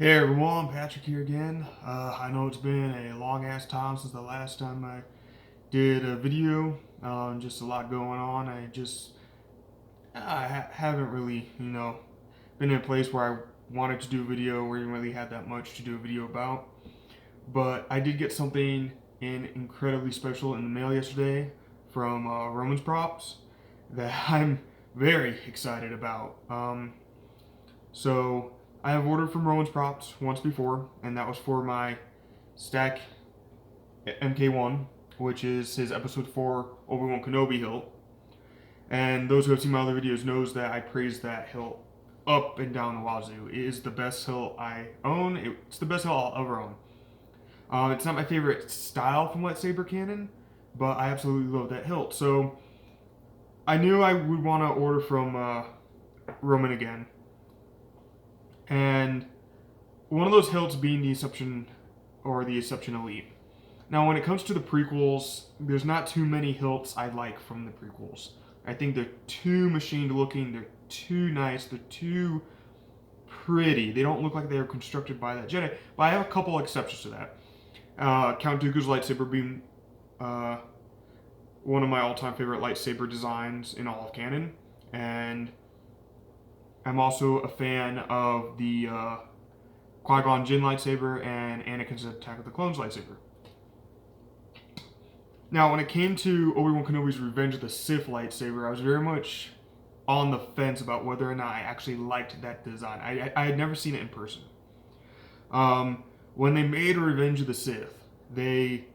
Hey everyone, Patrick here again. I know it's been a long ass time since the last time I did a video. Just a lot going on. I haven't really, been in a place where I wanted to do a video or even really had that much to do a video about. But I did get something incredibly special in the mail yesterday from Roman's Props that I'm very excited about. So I have ordered from Rowan's Props once before, and that was for my Stack MK1, which is his Episode 4 Obi-Wan Kenobi hilt. And those who have seen my other videos knows that I praise that hilt up and down the wazoo. It is the best hilt I own. It's the best hilt I'll ever own. It's not my favorite style from lightsaber canon, but I absolutely love that hilt. So I knew I would want to order from Roman again. And one of those hilts being the Inception or the Inception Elite. Now, when it comes to the prequels, there's not too many hilts I like from the prequels. I think they're too machined looking, they're too nice, they're too pretty. They don't look like they were constructed by that Jedi, but I have a couple exceptions to that. Count Dooku's lightsaber being one of my all-time favorite lightsaber designs in all of canon, and I'm also a fan of the Qui-Gon Jinn lightsaber and Anakin's Attack of the Clones lightsaber. Now, when it came to Obi-Wan Kenobi's Revenge of the Sith lightsaber, I was very much on the fence about whether or not I actually liked that design. I had never seen it in person. When they made Revenge of the Sith, they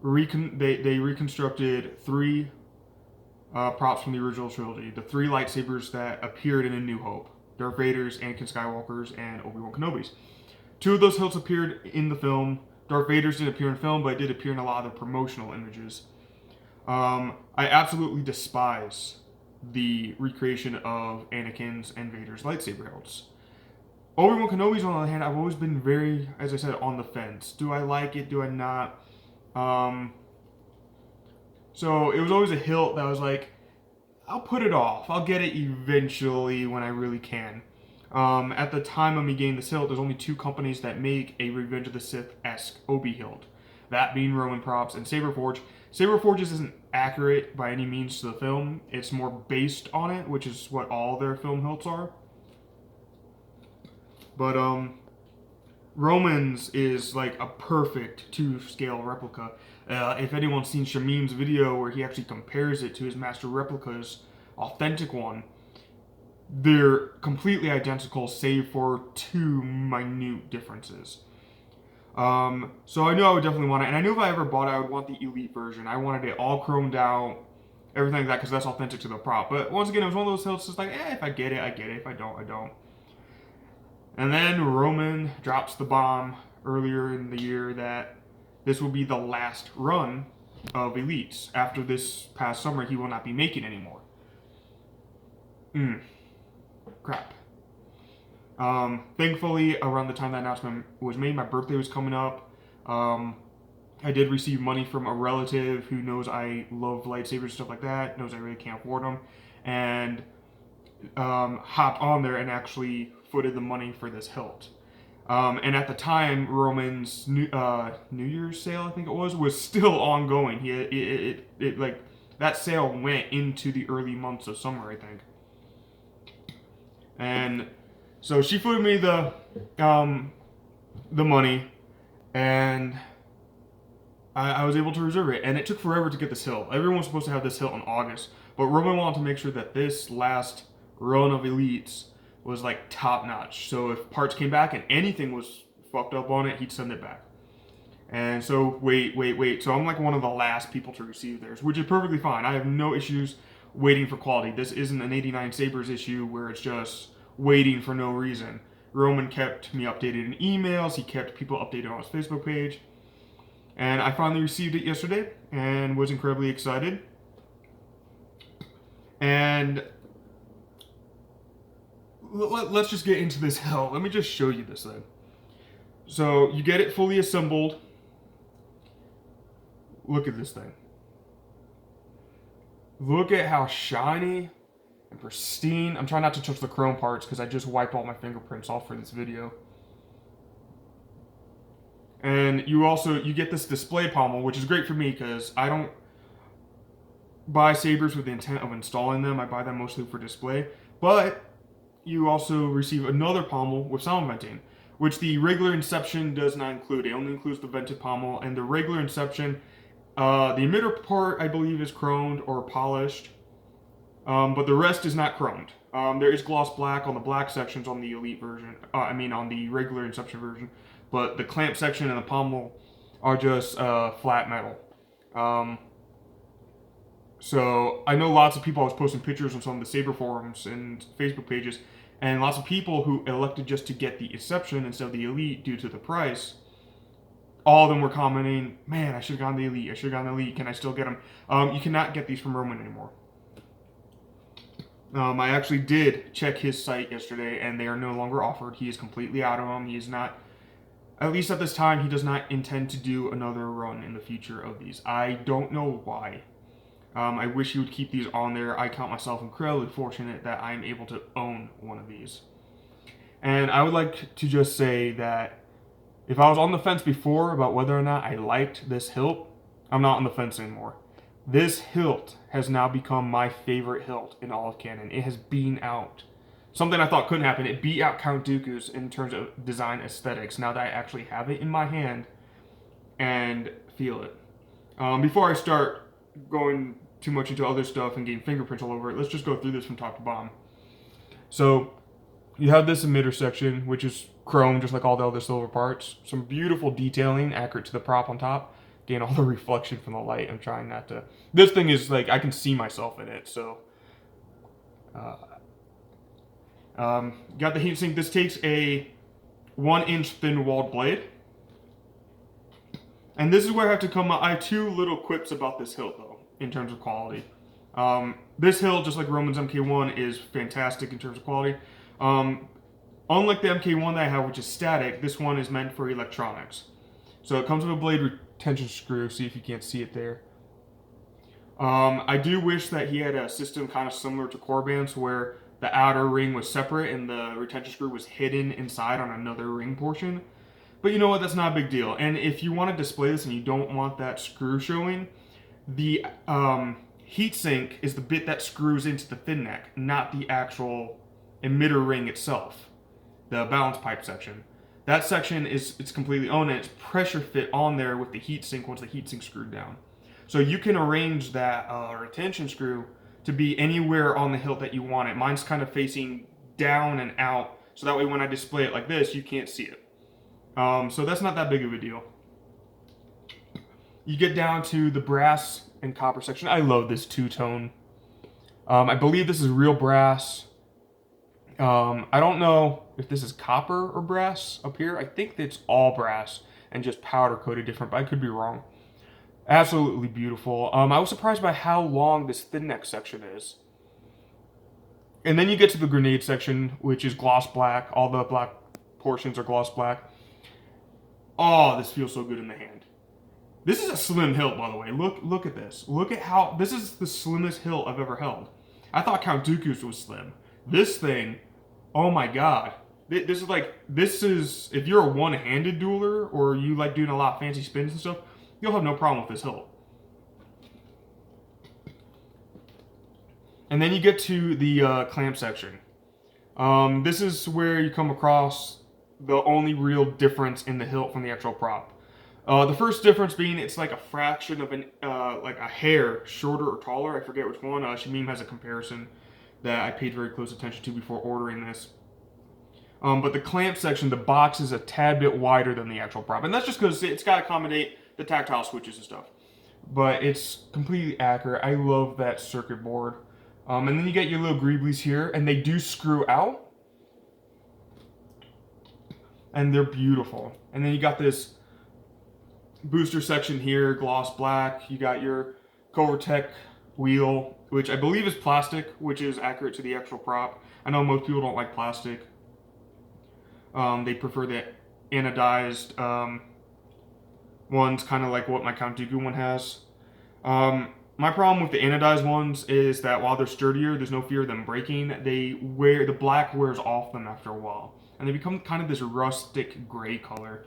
reconstructed three props from the original trilogy. The three lightsabers that appeared in A New Hope. Darth Vader's, Anakin Skywalker's, and Obi-Wan Kenobi's. Two of those hilts appeared in the film. Darth Vader's didn't appear in film, but it did appear in a lot of the promotional images. I absolutely despise the recreation of Anakin's and Vader's lightsaber hilts. Obi-Wan Kenobi's, on the other hand, I've always been very, as I said, on the fence. Do I like it? Do I not? So it was always a hilt that was like, I'll put it off. I'll get it eventually when I really can. At the time of me getting this hilt, there's only two companies that make a Revenge of the Sith-esque Obi hilt. That being Roman Props and Saberforge. Saberforge isn't accurate by any means to the film. It's more based on it, which is what all their film hilts are. But Roman's is like a perfect 2-scale replica. If anyone's seen Shamim's video where he actually compares it to his master replica's authentic one, they're completely identical save for two minute differences. So I knew I would definitely want it, and I knew if I ever bought it, I would want the Elite version. I wanted it all chromed out, everything like that, because that's authentic to the prop. But once again, it was one of those hilts that's like, if I get it, I get it. If I don't, I don't. And then Roman drops the bomb earlier in the year that this will be the last run of Elites. After this past summer, he will not be making anymore. Crap. Thankfully, around the time that announcement was made, my birthday was coming up. I did receive money from a relative who knows I love lightsabers and stuff like that, knows I really can't afford them, and hopped on there and actually footed the money for this hilt. And at the time, Roman's New Year's sale, I think it was still ongoing. It like that sale went into the early months of summer, I think. And so she footed me the money, and I was able to reserve it. And it took forever to get this hilt. Everyone was supposed to have this hilt in August, but Roman wanted to make sure that this last run of Elites was like top notch. So if parts came back and anything was fucked up on it, he'd send it back. And so wait. So I'm like one of the last people to receive theirs, which is perfectly fine. I have no issues waiting for quality. This isn't an 89 Sabers issue where it's just waiting for no reason. Roman kept me updated in emails. He kept people updated on his Facebook page. And I finally received it yesterday and was incredibly excited. And let's just get into this hilt. Let me just show you this thing. So you get it fully assembled. Look at this thing. Look at how shiny and pristine. I'm trying not to touch the chrome parts because I just wiped all my fingerprints off for this video. And you get this display pommel, which is great for me because I don't buy sabers with the intent of installing them. I buy them mostly for display. But you also receive another pommel with sound venting, which the regular Inception does not include. It only includes the vented pommel, and the regular Inception, the emitter part I believe is chromed or polished, but the rest is not chromed. There is gloss black on the black sections on the Elite version. On the regular Inception version, but the clamp section and the pommel are just flat metal. So I know lots of people. I was posting pictures on some of the Saber forums and Facebook pages, and lots of people who elected just to get the Inception instead of the Elite due to the price. All of them were commenting, "Man, I should have gone the Elite. I should have gone the Elite. Can I still get them?" You cannot get these from Roman anymore. I actually did check his site yesterday, and they are no longer offered. He is completely out of them. He is not, at least at this time, he does not intend to do another run in the future of these. I don't know why. I wish he would keep these on there. I count myself incredibly fortunate that I'm able to own one of these. And I would like to just say that if I was on the fence before about whether or not I liked this hilt, I'm not on the fence anymore. This hilt has now become my favorite hilt in all of canon. It has beaten out something I thought couldn't happen. It beat out Count Dooku's in terms of design aesthetics. Now that I actually have it in my hand and feel it. Before I start going too much into other stuff and getting fingerprints all over it, let's just go through this from top to bottom. So you have this emitter section, which is chrome, just like all the other silver parts. Some beautiful detailing, accurate to the prop on top. Gain all the reflection from the light. I'm trying not to. This thing is like, I can see myself in it, so. Got the heatsink. This takes a 1-inch thin walled blade. And this is where I have to come up. I have two little quips about this hilt, though, in terms of quality. This hilt, just like Roman's MK1, is fantastic in terms of quality. Unlike the MK1 that I have, which is static, this one is meant for electronics. So it comes with a blade retention screw. See if you can't see it there. I do wish that he had a system kind of similar to Corbin's, where the outer ring was separate and the retention screw was hidden inside on another ring portion. But you know what? That's not a big deal. And if you want to display this and you don't want that screw showing, the heatsink is the bit that screws into the thin neck, not the actual emitter ring itself, the balance pipe section. That section it's completely owned, and it's pressure fit on there with the heatsink once the heatsink's screwed down. So you can arrange that retention screw to be anywhere on the hilt that you want it. Mine's kind of facing down and out, so that way when I display it like this, you can't see it. So that's not that big of a deal. You get down to the brass and copper section. I love this two-tone. I believe this is real brass. I don't know if this is copper or brass up here. I think it's all brass and just powder coated different, but I could be wrong. Absolutely beautiful. I was surprised by how long this thin neck section is. And then you get to the grenade section, which is gloss black. All the black portions are gloss black. Oh, this feels so good in the hand. This is a slim hilt, by the way. Look at this. Look at how, this is the slimmest hilt I've ever held. I thought Count Dooku's was slim. This thing, oh my god. This is, if you're a one-handed dueler, or you like doing a lot of fancy spins and stuff, you'll have no problem with this hilt. And then you get to the clamp section. This is where you come across the only real difference in the hilt from the actual prop. The first difference being it's like a fraction of like a hair shorter or taller. I forget which one. Shamim has a comparison that I paid very close attention to before ordering this. But the clamp section, the box is a tad bit wider than the actual prop. And that's just because it's got to accommodate the tactile switches and stuff. But it's completely accurate. I love that circuit board. And then you get your little greeblies here, and they do screw out. And they're beautiful. And then you got this booster section here, gloss black. You got your Covertech wheel, which I believe is plastic, which is accurate to the actual prop. I know most people don't like plastic. They prefer the anodized ones, kind of like what my Count Dooku one has. My problem with the anodized ones is that while they're sturdier, there's no fear of them breaking. The black wears off them after a while, and they become kind of this rustic gray color.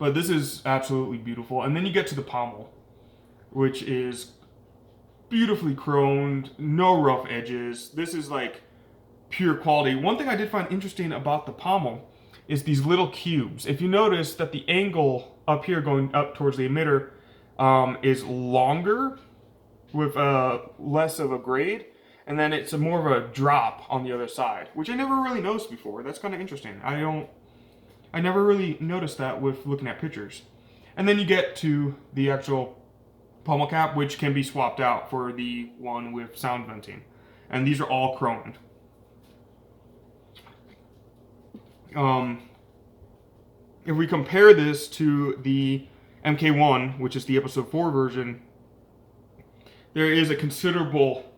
But this is absolutely beautiful. And then you get to the pommel, which is beautifully chromed, no rough edges. This is like pure quality. One thing I did find interesting about the pommel is these little cubes. If you notice that the angle up here going up towards the emitter is longer with less of a grade, and then it's more of a drop on the other side, which I never really noticed before. That's kind of interesting. I never really noticed that with looking at pictures. And then you get to the actual pommel cap, which can be swapped out for the one with sound venting. And these are all chromed. If we compare this to the MK1, which is the episode 4 version, there is a considerable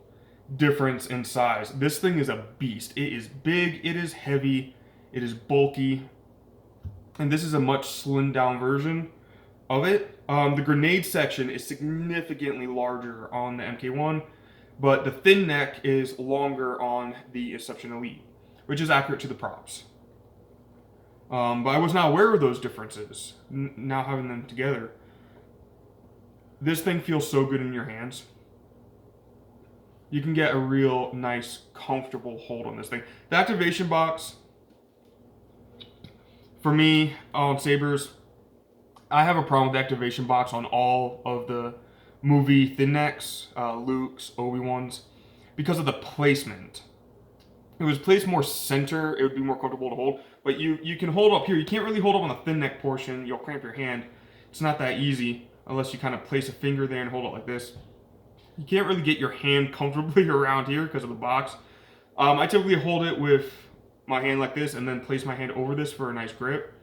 difference in size. This thing is a beast. It is big, it is heavy, it is bulky, and this is a much slimmed down version of it. The grenade section is significantly larger on the MK1, but the thin neck is longer on the Inception Elite, which is accurate to the props. But I was not aware of those differences, now having them together. This thing feels so good in your hands. You can get a real nice, comfortable hold on this thing. The activation box, for me, on sabers, I have a problem with the activation box on all of the movie thin necks, Luke's, Obi-Wan's, because of the placement. If it was placed more center, it would be more comfortable to hold. But you can hold up here. You can't really hold up on the thin neck portion. You'll cramp your hand. It's not that easy unless you kind of place a finger there and hold it like this. You can't really get your hand comfortably around here because of the box. I typically hold it with my hand like this and then place my hand over this for a nice grip.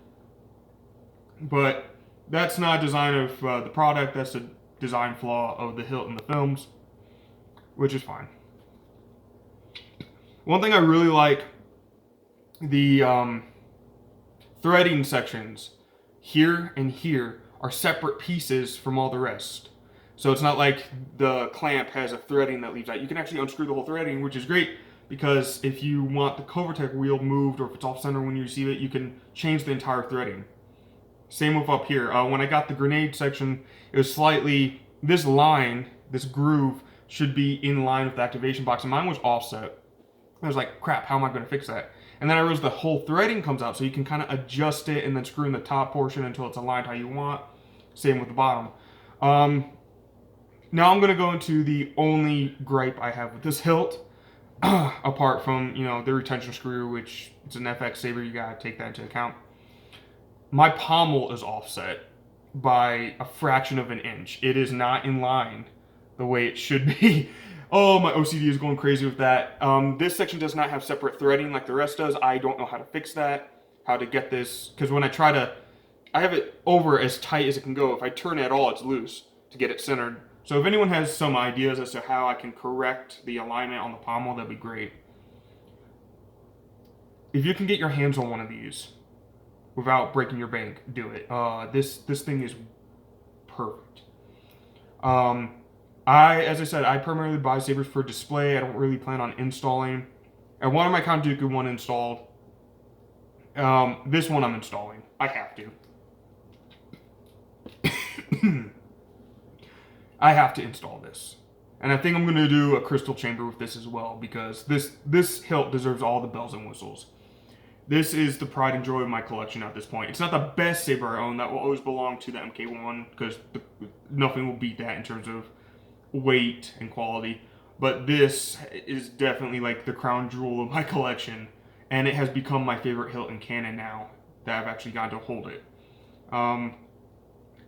But that's not a design of the product. That's a design flaw of the hilt in the films, which is fine. One thing I really like, the threading sections here and here are separate pieces from all the rest. So it's not like the clamp has a threading that leaves out. You can actually unscrew the whole threading, which is great, because if you want the Covertech wheel moved or if it's off center when you receive it, you can change the entire threading. Same with up here. When I got the grenade section, it was slightly, this line, this groove should be in line with the activation box, and mine was offset. I was like, crap, how am I going to fix that? And then I realized the whole threading comes out, so you can kind of adjust it and then screw in the top portion until it's aligned how you want. Same with the bottom. Now I'm going to go into the only gripe I have with this hilt, apart from, the retention screw, which it's an FX saber, you got to take that into account. My pommel is offset by a fraction of an inch. It is not in line the way it should be. Oh, my OCD is going crazy with that. This section does not have separate threading like the rest does. I don't know how to fix that, how to get this, because when I try to, I have it over as tight as it can go. If I turn it at all, it's loose to get it centered. So if anyone has some ideas as to how I can correct the alignment on the pommel, that'd be great. If you can get your hands on one of these without breaking your bank, do it. This thing is perfect. As I said, I primarily buy sabers for display. I don't really plan on installing. I wanted my Count Dooku one installed. This one I'm installing. I have to. I have to install this. And I think I'm going to do a crystal chamber with this as well, because this hilt deserves all the bells and whistles. This is the pride and joy of my collection at this point. It's not the best saber I own. That will always belong to the MK1, because nothing will beat that in terms of weight and quality. But this is definitely like the crown jewel of my collection, and it has become my favorite hilt in canon now that I've actually gotten to hold it.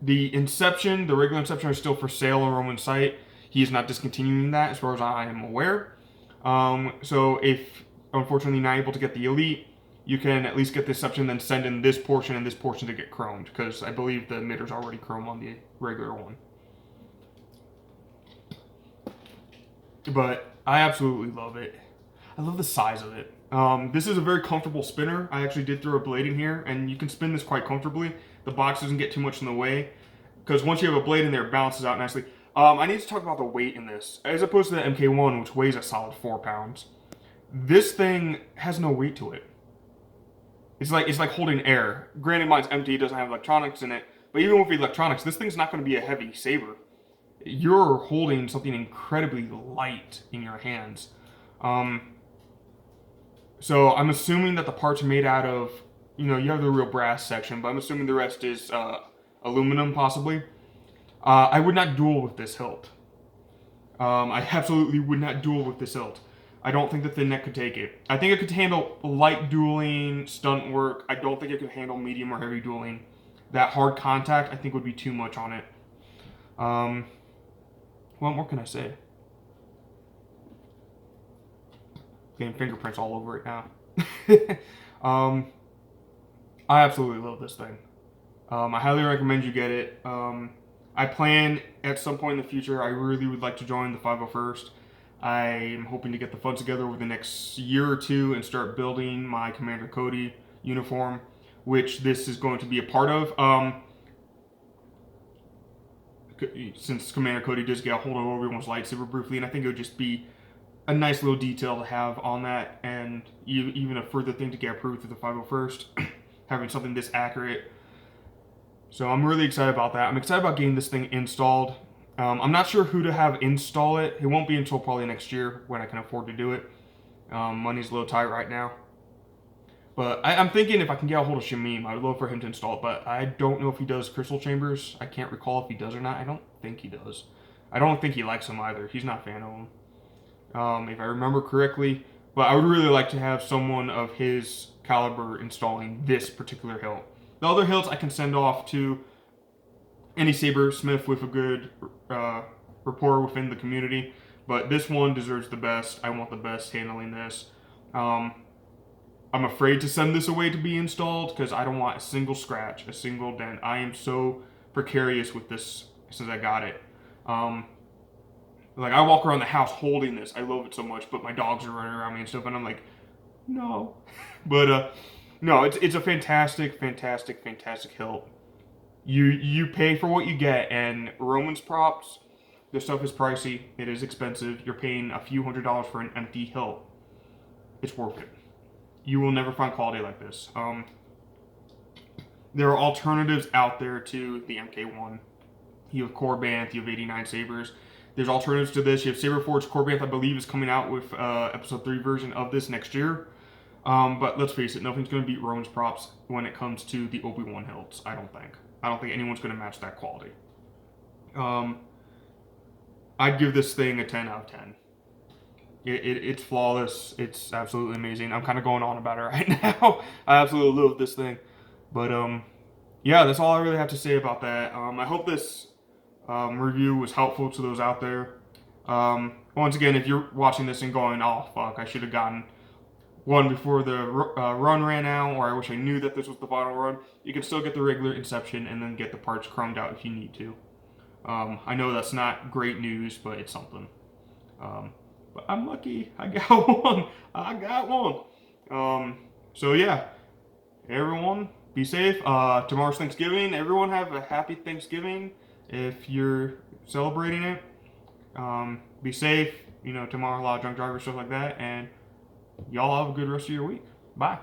The Inception, the regular Inception, are still for sale on Roman's site. He is not discontinuing that as far as I am aware. So if unfortunately not able to get the Elite, you can at least get the Inception, then send in this portion and this portion to get chromed, because I believe the emitter's already chrome on the regular one. But I absolutely love it. I love the size of it. This is a very comfortable spinner. I actually did throw a blade in here, and you can spin this quite comfortably. The box doesn't get too much in the way, because once you have a blade in there, it balances out nicely. I need to talk about the weight in this. As opposed to the MK1, which weighs a solid 4 pounds. This thing has no weight to it. it's like holding air. Granted, mine's empty; it doesn't have electronics in it. But even with electronics, this thing's not going to be a heavy saber. You're holding something incredibly light in your hands. So I'm assuming that the parts are made out of, you have the real brass section, but I'm assuming the rest is aluminum, possibly. I would not duel with this hilt. I absolutely would not duel with this hilt. I don't think the thin neck could take it. I think it could handle light dueling, stunt work. I don't think it could handle medium or heavy dueling. That hard contact, I think, would be too much on it. What more can I say? Getting fingerprints all over it now. I absolutely love this thing. I highly recommend you get it. I plan at some point in the future, I really would like to join the 501st. I'm hoping to get the funds together over the next year or two and start building my Commander Cody uniform, which this is going to be a part of. Since Commander Cody does get a hold of Obi-Wan's lightsaber briefly, and I think it would just be a nice little detail to have on that, and even a further thing to get approved through the 501st, having something this accurate. So I'm really excited about that. I'm excited about getting this thing installed. I'm not sure who to have install it. It won't be until probably next year when I can afford to do it. Money's a little tight right now. But I'm thinking if I can get a hold of Shamim, I would love for him to install it. But I don't know if he does crystal chambers. I can't recall if he does or not. I don't think he does. I don't think he likes them either. He's not a fan of them, if I remember correctly. But I would really like to have someone of his caliber installing this particular hilt. The other hilts I can send off to any sabersmith with a good rapport within the community. But this one deserves the best. I want the best handling this. I'm afraid to send this away to be installed because I don't want a single scratch, a single dent. I am so precarious with this since I got it. Like, I walk around the house holding this. I love it so much, but my dogs are running around me and stuff, and I'm like, no. But, no, it's a fantastic, fantastic, fantastic hilt. You pay for what you get, and Roman's props, this stuff is pricey. It is expensive. You're paying a few $100s for an empty hilt. It's worth it. You will never find quality like this. There are alternatives out there to the MK1. You have Corbanth, you have 89 Sabers. There's alternatives to this. You have Saberforge Corbanth, I believe, is coming out with episode 3 version of this next year. But let's face it, nothing's going to beat Roman's props when it comes to the Obi-Wan hilts, I don't think. I don't think anyone's going to match that quality. I'd give this thing a 10 out of 10. It's flawless. It's absolutely amazing. I'm kind of going on about it right now. I absolutely love this thing. But, yeah, that's all I really have to say about that. I hope this review was helpful to those out there. Once again, if you're watching this and going, oh, fuck, I should have gotten one before the run ran out, or I wish I knew that this was the final run, you can still get the regular Inception and then get the parts chromed out if you need to. I know that's not great news, but it's something. But I'm lucky. I got one. I got one. So yeah, everyone be safe. Tomorrow's Thanksgiving. Everyone have a happy Thanksgiving if you're celebrating it. Be safe. Tomorrow a lot of drunk drivers, stuff like that. And y'all have a good rest of your week. Bye.